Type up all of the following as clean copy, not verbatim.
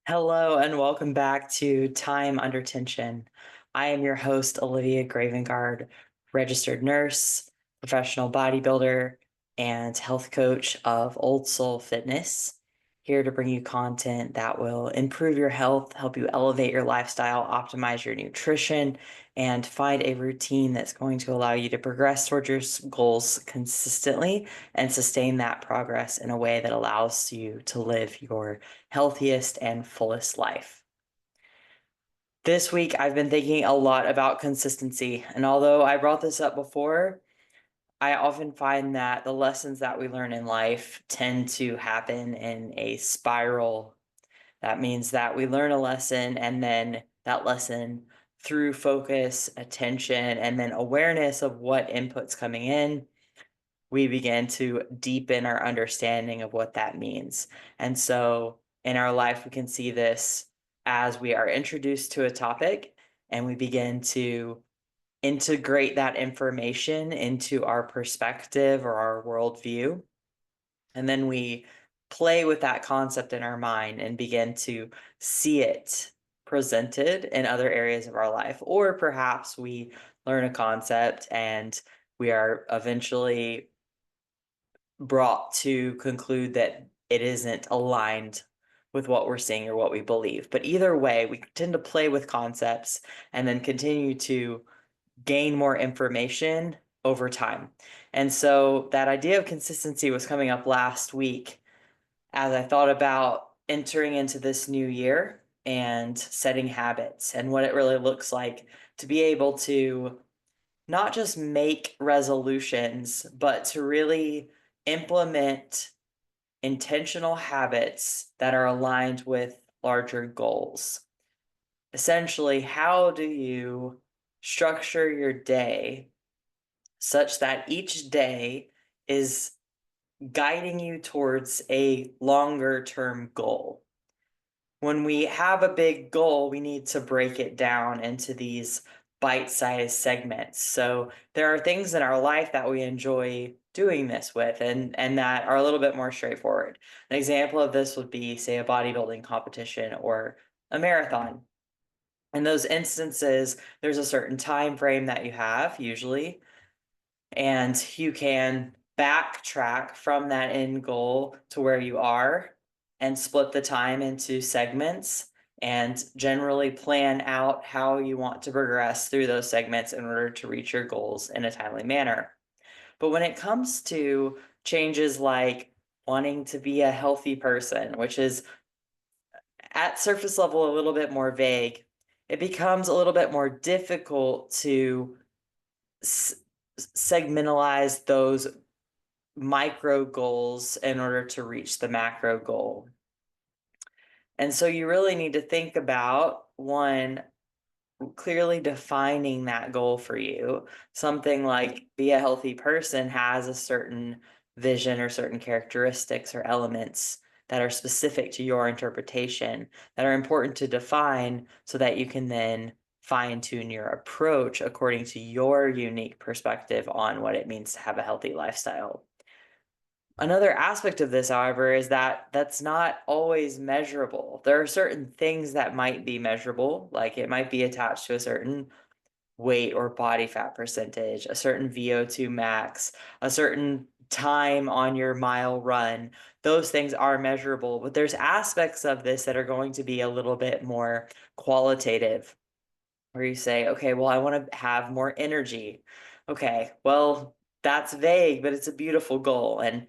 Hello and welcome back to Time Under Tension. I am your host, Olivia Gravengard, registered nurse, professional bodybuilder, and health coach of Old Soul Fitness, here to bring you content that will improve your health, help you elevate your lifestyle, optimize your nutrition, and find a routine that's going to allow you to progress towards your goals consistently and sustain that progress in a way that allows you to live your healthiest and fullest life. This week, I've been thinking a lot about consistency. And although I brought this up before, I often find that the lessons that we learn in life tend to happen in a spiral. That means that we learn a lesson and then that lesson through focus, attention, and then awareness of what input's coming in, we begin to deepen our understanding of what that means. And so in our life, we can see this as we are introduced to a topic and we begin to integrate that information into our perspective or our worldview. And then we play with that concept in our mind and begin to see it presented in other areas of our life. Or perhaps we learn a concept and we are eventually brought to conclude that it isn't aligned with what we're seeing or what we believe. But either way, we tend to play with concepts and then continue to gain more information over time. And so that idea of consistency was coming up last week as I thought about entering into this new year and setting habits and what it really looks like to be able to not just make resolutions, but to really implement intentional habits that are aligned with larger goals. Essentially, how do you structure your day such that each day is guiding you towards a longer term goal? When we have a big goal, we need to break it down into these bite-sized segments. So there are things in our life that we enjoy doing this with and that are a little bit more straightforward. An example of this would be, say, a bodybuilding competition or a marathon. In those instances, there's a certain time frame that you have usually, and you can backtrack from that end goal to where you are and split the time into segments and generally plan out how you want to progress through those segments in order to reach your goals in a timely manner. But when it comes to changes like wanting to be a healthy person, which is at surface level a little bit more vague, it becomes a little bit more difficult to segmentalize those micro goals in order to reach the macro goal. And so you really need to think about one, clearly defining that goal for you. Something like be a healthy person has a certain vision or certain characteristics or elements that are specific to your interpretation that are important to define so that you can then fine tune your approach according to your unique perspective on what it means to have a healthy lifestyle. Another aspect of this, however, is that that's not always measurable. There are certain things that might be measurable, like it might be attached to a certain weight or body fat percentage, a certain VO2 max, a certain time on your mile run. Those things are measurable, but there's aspects of this that are going to be a little bit more qualitative, where you say, okay, well, I want to have more energy. Okay, well, that's vague, but it's a beautiful goal. And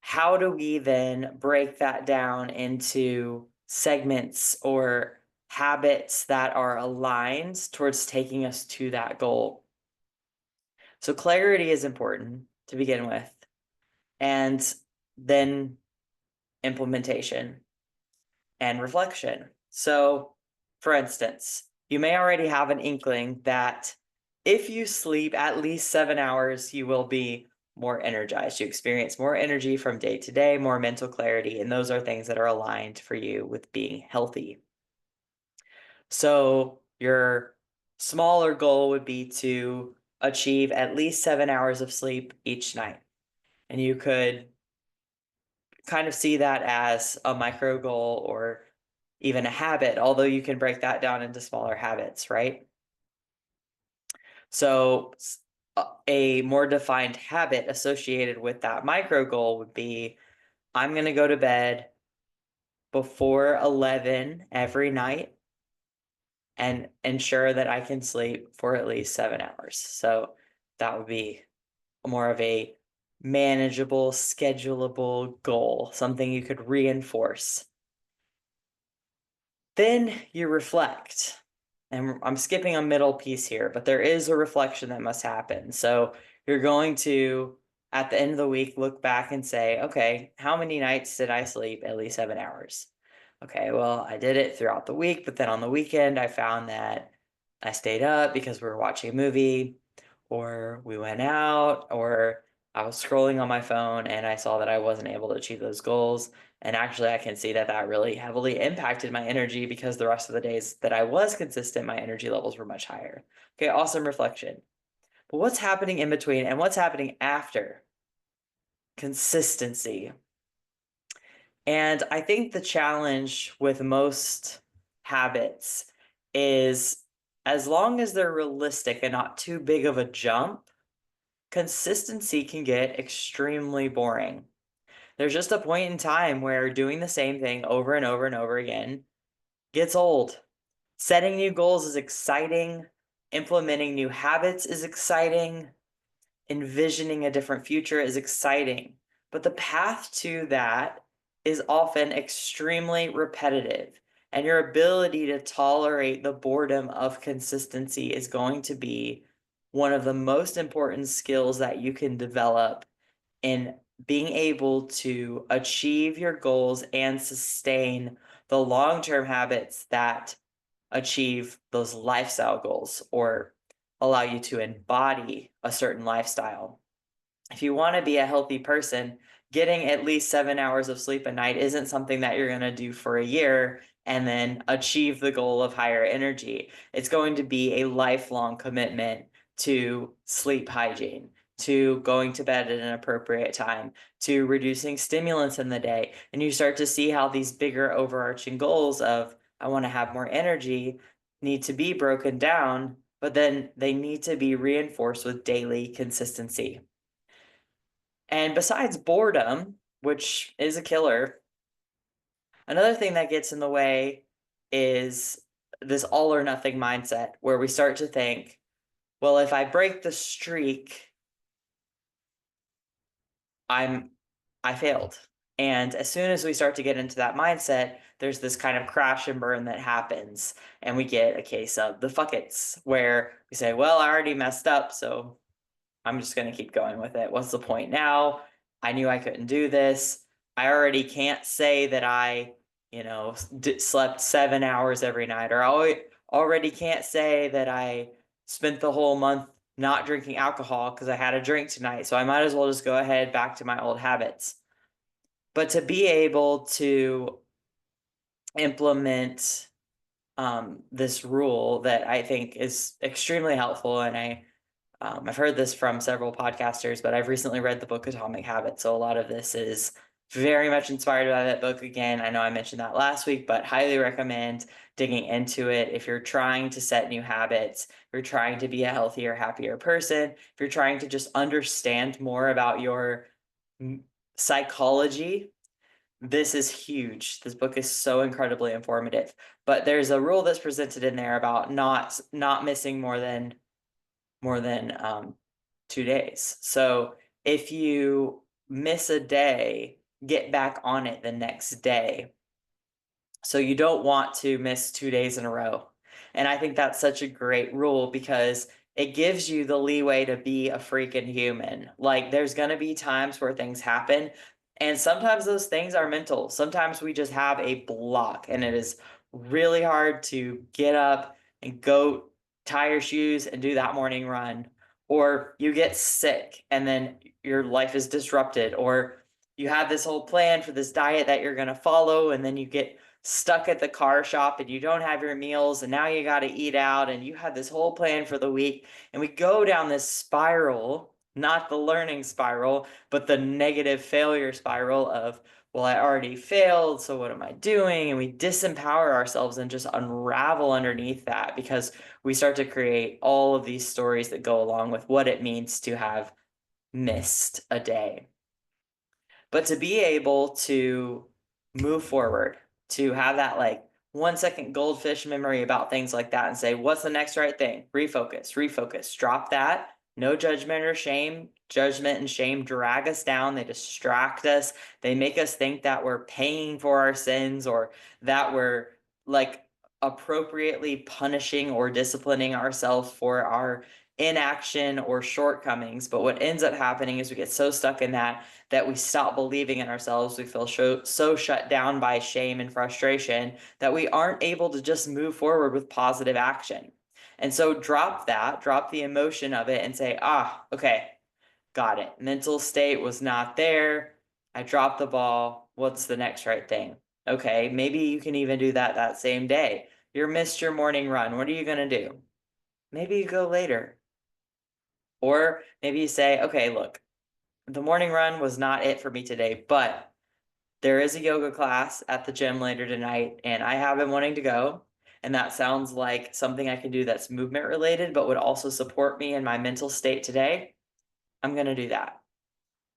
how do we then break that down into segments or habits that are aligned towards taking us to that goal? So clarity is important to begin with, and then implementation and reflection. So, for instance, you may already have an inkling that if you sleep at least 7 hours, you will be more energized. You experience more energy from day to day, more mental clarity, and those are things that are aligned for you with being healthy. So, your smaller goal would be to achieve at least 7 hours of sleep each night. And you could kind of see that as a micro goal or even a habit, although you can break that down into smaller habits, right? So a more defined habit associated with that micro goal would be, I'm going to go to bed before 11 every night and ensure that I can sleep for at least 7 hours. So that would be more of a manageable, schedulable goal, something you could reinforce. Then you reflect. And I'm skipping a middle piece here, but there is a reflection that must happen. So you're going to, at the end of the week, look back and say, okay, how many nights did I sleep at least 7 hours? Okay, well, I did it throughout the week, but then on the weekend, I found that I stayed up because we were watching a movie, or we went out, or I was scrolling on my phone and I saw that I wasn't able to achieve those goals. And actually, I can see that that really heavily impacted my energy because the rest of the days that I was consistent, my energy levels were much higher. Okay, awesome reflection. But what's happening in between and what's happening after? Consistency. And I think the challenge with most habits is, as long as they're realistic and not too big of a jump, consistency can get extremely boring. There's just a point in time where doing the same thing over and over and over again gets old. Setting new goals is exciting. Implementing new habits is exciting. Envisioning a different future is exciting. But the path to that is often extremely repetitive. And your ability to tolerate the boredom of consistency is going to be one of the most important skills that you can develop in being able to achieve your goals and sustain the long-term habits that achieve those lifestyle goals or allow you to embody a certain lifestyle. If you want to be a healthy person, getting at least 7 hours of sleep a night isn't something that you're going to do for a year and then achieve the goal of higher energy. It's going to be a lifelong commitment to sleep hygiene, to going to bed at an appropriate time, to reducing stimulants in the day. And you start to see how these bigger overarching goals of, I want to have more energy, need to be broken down, but then they need to be reinforced with daily consistency. And besides boredom, which is a killer, another thing that gets in the way is this all or nothing mindset where we start to think, well, if I break the streak, I failed. And as soon as we start to get into that mindset, there's this kind of crash and burn that happens. And we get a case of the fuck it's, where we say, well, I already messed up, so I'm just going to keep going with it. What's the point now? I knew I couldn't do this. I already can't say that I, slept 7 hours every night, or I already can't say that I spent the whole month not drinking alcohol because I had a drink tonight. So I might as well just go ahead back to my old habits. But to be able to implement this rule that I think is extremely helpful, and I've heard this from several podcasters, but I've recently read the book Atomic Habits, so a lot of this is very much inspired by that book. Again, I know I mentioned that last week, but highly recommend digging into it if you're trying to set new habits, if you're trying to be a healthier, happier person, if you're trying to just understand more about your psychology. This is huge. This book is so incredibly informative. But there's a rule that's presented in there about not missing more than 2 days. So if you miss a day, get back on it the next day. So you don't want to miss 2 days in a row. And I think that's such a great rule because it gives you the leeway to be a freaking human. Like, there's going to be times where things happen, and sometimes those things are mental. Sometimes we just have a block, and it is really hard to get up and go tie your shoes and do that morning run. Or you get sick and then your life is disrupted, or you have this whole plan for this diet that you're going to follow, and then you get stuck at the car shop and you don't have your meals, and now you got to eat out, and you had this whole plan for the week, and we go down this spiral, not the learning spiral, but the negative failure spiral of, well, I already failed, so what am I doing? And we disempower ourselves and just unravel underneath that because we start to create all of these stories that go along with what it means to have missed a day. But to be able to move forward, to have that like 1 second goldfish memory about things like that and say, what's the next right thing? Refocus, drop that. No judgment or shame. Judgment and shame drag us down. They distract us. They make us think that we're paying for our sins or that we're like appropriately punishing or disciplining ourselves for our inaction or shortcomings. But what ends up happening is we get so stuck in that we stop believing in ourselves. We feel so shut down by shame and frustration that we aren't able to just move forward with positive action. And so drop the emotion of it and say, okay, got it. Mental state was not there. I dropped the ball. What's the next right thing? Okay, maybe you can even do that same day. You missed your morning run. What are you going to do? Maybe you go later. Or maybe you say, okay, look, the morning run was not it for me today, but there is a yoga class at the gym later tonight, and I have been wanting to go. And that sounds like something I can do that's movement related, but would also support me in my mental state today. I'm going to do that.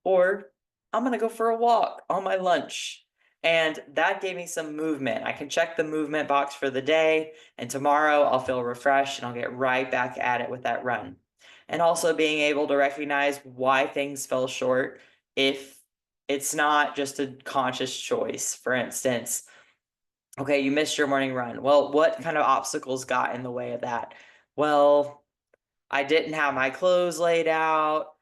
Or I'm going to go for a walk on my lunch. And that gave me some movement. I can check the movement box for the day, and tomorrow I'll feel refreshed and I'll get right back at it with that run. And also being able to recognize why things fell short if it's not just a conscious choice. For instance, okay, you missed your morning run. Well, what kind of obstacles got in the way of that? Well, I didn't have my clothes laid out.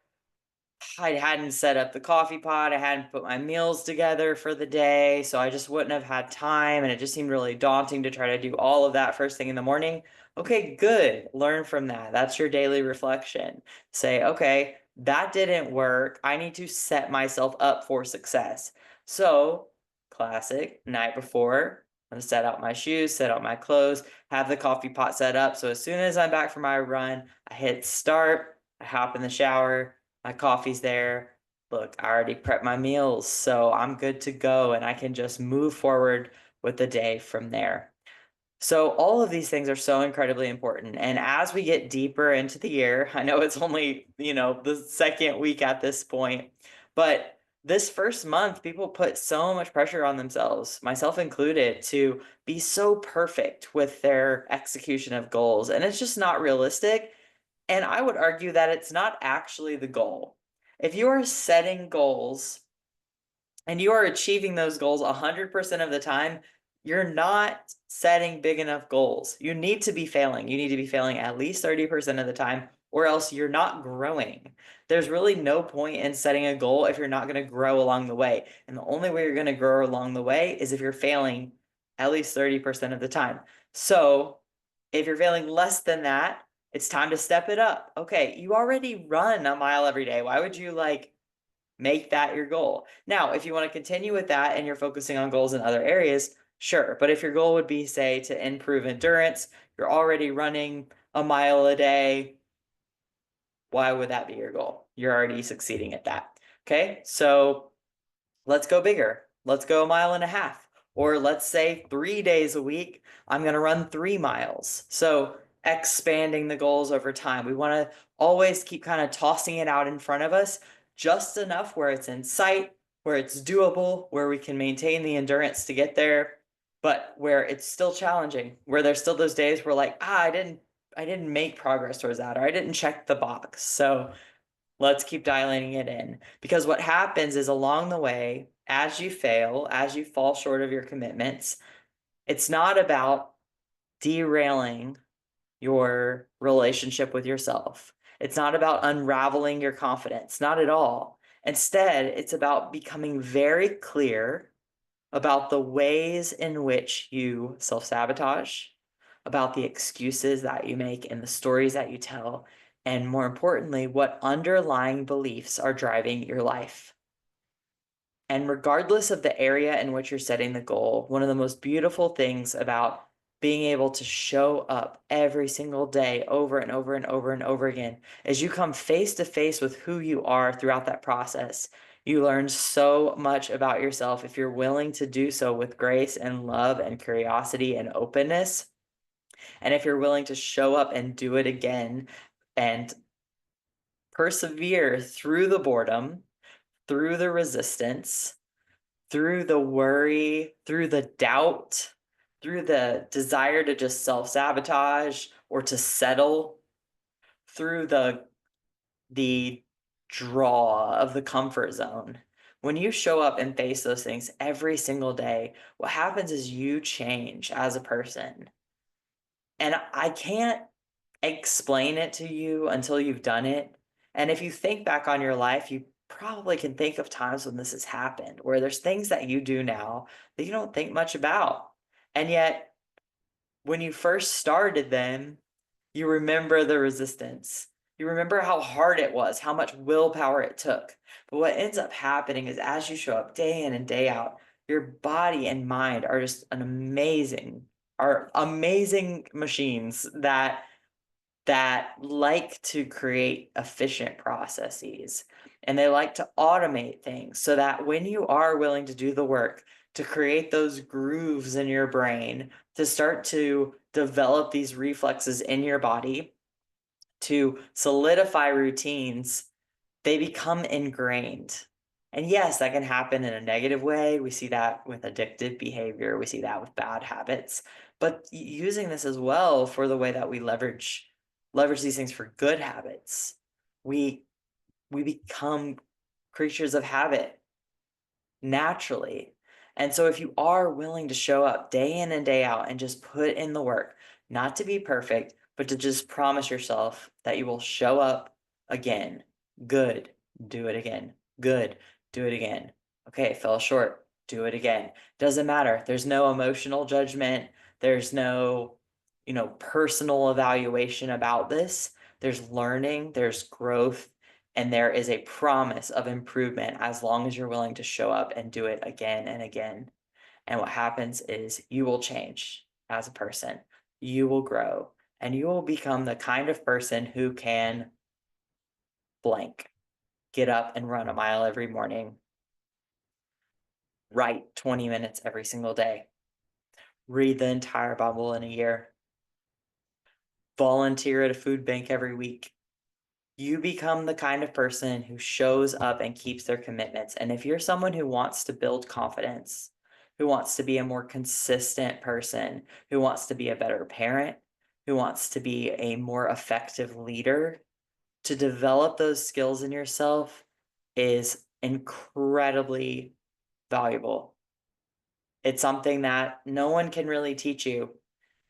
I hadn't set up the coffee pot. I hadn't put my meals together for the day. So I just wouldn't have had time. And it just seemed really daunting to try to do all of that first thing in the morning. Okay, good. Learn from that. That's your daily reflection. Say, okay, that didn't work. I need to set myself up for success. So, classic, night before, I'm going to set out my shoes, set out my clothes, have the coffee pot set up. So as soon as I'm back from my run, I hit start, I hop in the shower. My coffee's there. Look, I already prepped my meals, so I'm good to go and I can just move forward with the day from there. So all of these things are so incredibly important. And as we get deeper into the year, I know it's only, the second week at this point, but this first month, people put so much pressure on themselves, myself included, to be so perfect with their execution of goals. And it's just not realistic. And I would argue that it's not actually the goal. If you are setting goals and you are achieving those goals 100% of the time, you're not setting big enough goals. You need to be failing. You need to be failing at least 30% of the time, or else you're not growing. There's really no point in setting a goal if you're not going to grow along the way. And the only way you're going to grow along the way is if you're failing at least 30% of the time. So if you're failing less than that, it's time to step it up. Okay, you already run a mile every day. Why would you make that your goal? Now, if you want to continue with that and you're focusing on goals in other areas, sure. But if your goal would be, say, to improve endurance, you're already running a mile a day, why would that be your goal? You're already succeeding at that. Okay, so let's go bigger. Let's go 1.5 miles. Or let's say 3 days a week, I'm going to run 3 miles. So expanding the goals over time. We want to always keep kind of tossing it out in front of us just enough where it's in sight, where it's doable, where we can maintain the endurance to get there, but where it's still challenging, where there's still those days where I didn't make progress towards that, or I didn't check the box. So let's keep dialing it in, because what happens is along the way, as you fail, as you fall short of your commitments, it's not about derailing your relationship with yourself. It's not about unraveling your confidence, not at all. Instead, it's about becoming very clear about the ways in which you self-sabotage, about the excuses that you make and the stories that you tell, and more importantly, what underlying beliefs are driving your life. And regardless of the area in which you're setting the goal, one of the most beautiful things about being able to show up every single day over and over and over and over again is you come face to face with who you are throughout that process. You learn so much about yourself if you're willing to do so with grace and love and curiosity and openness. And if you're willing to show up and do it again and persevere through the boredom, through the resistance, through the worry, through the doubt, through the desire to just self-sabotage or to settle, through the draw of the comfort zone. When you show up and face those things every single day, what happens is you change as a person. And I can't explain it to you until you've done it. And if you think back on your life, you probably can think of times when this has happened, where there's things that you do now that you don't think much about. And yet, when you first started them, you remember the resistance. You remember how hard it was, how much willpower it took. But what ends up happening is as you show up day in and day out, your body and mind are just are amazing machines that like to create efficient processes, and they like to automate things so that when you are willing to do the work to create those grooves in your brain, to start to develop these reflexes in your body, to solidify routines, they become ingrained. And yes, that can happen in a negative way. We see that with addictive behavior. We see that with bad habits. But using this as well for the way that we leverage these things for good habits. We become creatures of habit naturally. And so if you are willing to show up day in and day out and just put in the work, not to be perfect, but to just promise yourself that you will show up again. Good, do it again. Good, do it again. Okay, fell short, do it again. Doesn't matter. There's no emotional judgment. There's no, personal evaluation about this. There's learning, there's growth, and there is a promise of improvement as long as you're willing to show up and do it again and again. And what happens is you will change as a person, you will grow, and you will become the kind of person who can blank, get up and run a mile every morning, write 20 minutes every single day, read the entire Bible in a year, volunteer at a food bank every week. You become the kind of person who shows up and keeps their commitments. And if you're someone who wants to build confidence, who wants to be a more consistent person, who wants to be a better parent, who wants to be a more effective leader, to develop those skills in yourself is incredibly valuable. It's something that no one can really teach you,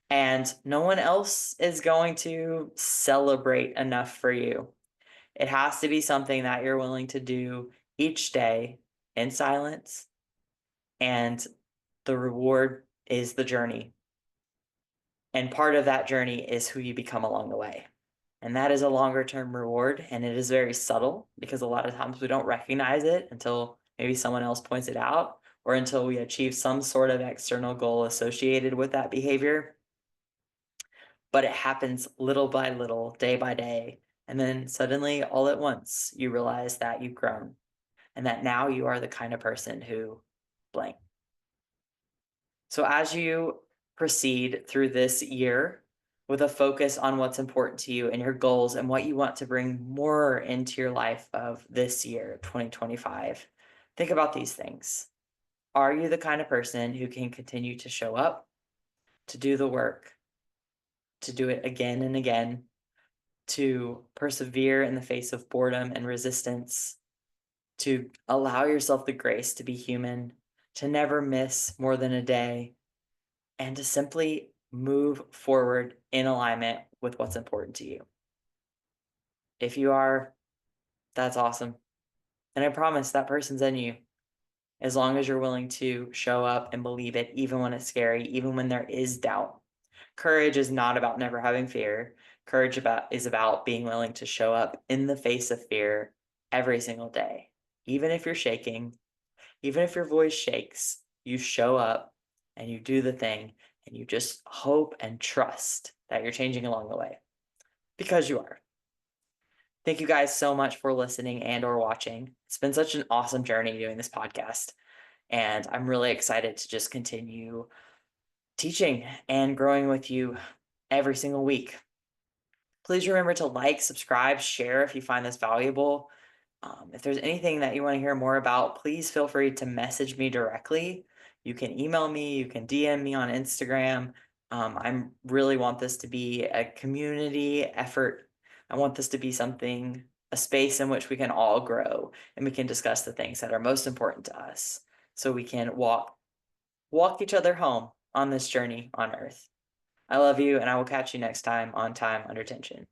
and no one else is going to celebrate enough for you. It has to be something that you're willing to do each day in silence, and the reward is the journey. And part of that journey is who you become along the way. And that is a longer term reward, and it is very subtle because a lot of times we don't recognize it until maybe someone else points it out or until we achieve some sort of external goal associated with that behavior. But it happens little by little, day by day. And then suddenly, all at once, you realize that you've grown and that now you are the kind of person who blank. So as you proceed through this year with a focus on what's important to you and your goals and what you want to bring more into your life of this year, 2025, think about these things. Are you the kind of person who can continue to show up, to do the work, to do it again and again, to persevere in the face of boredom and resistance, to allow yourself the grace to be human, to never miss more than a day, and to simply move forward in alignment with what's important to you? If you are, that's awesome. And I promise that person's in you as long as you're willing to show up and believe it, even when it's scary, even when there is doubt. Courage is not about never having fear. Courage is about being willing to show up in the face of fear every single day. Even if you're shaking, even if your voice shakes, you show up and you do the thing and you just hope and trust that you're changing along the way, because you are. Thank you guys so much for listening and or watching. It's been such an awesome journey doing this podcast, and I'm really excited to just continue teaching and growing with you every single week. Please remember to like, subscribe, share if you find this valuable. If there's anything that you want to hear more about, please feel free to message me directly. You can email me, you can DM me on Instagram. I really want this to be a community effort. I want this to be something, a space in which we can all grow and we can discuss the things that are most important to us so we can walk each other home on this journey on earth. I love you, and I will catch you next time on Time Under Tension.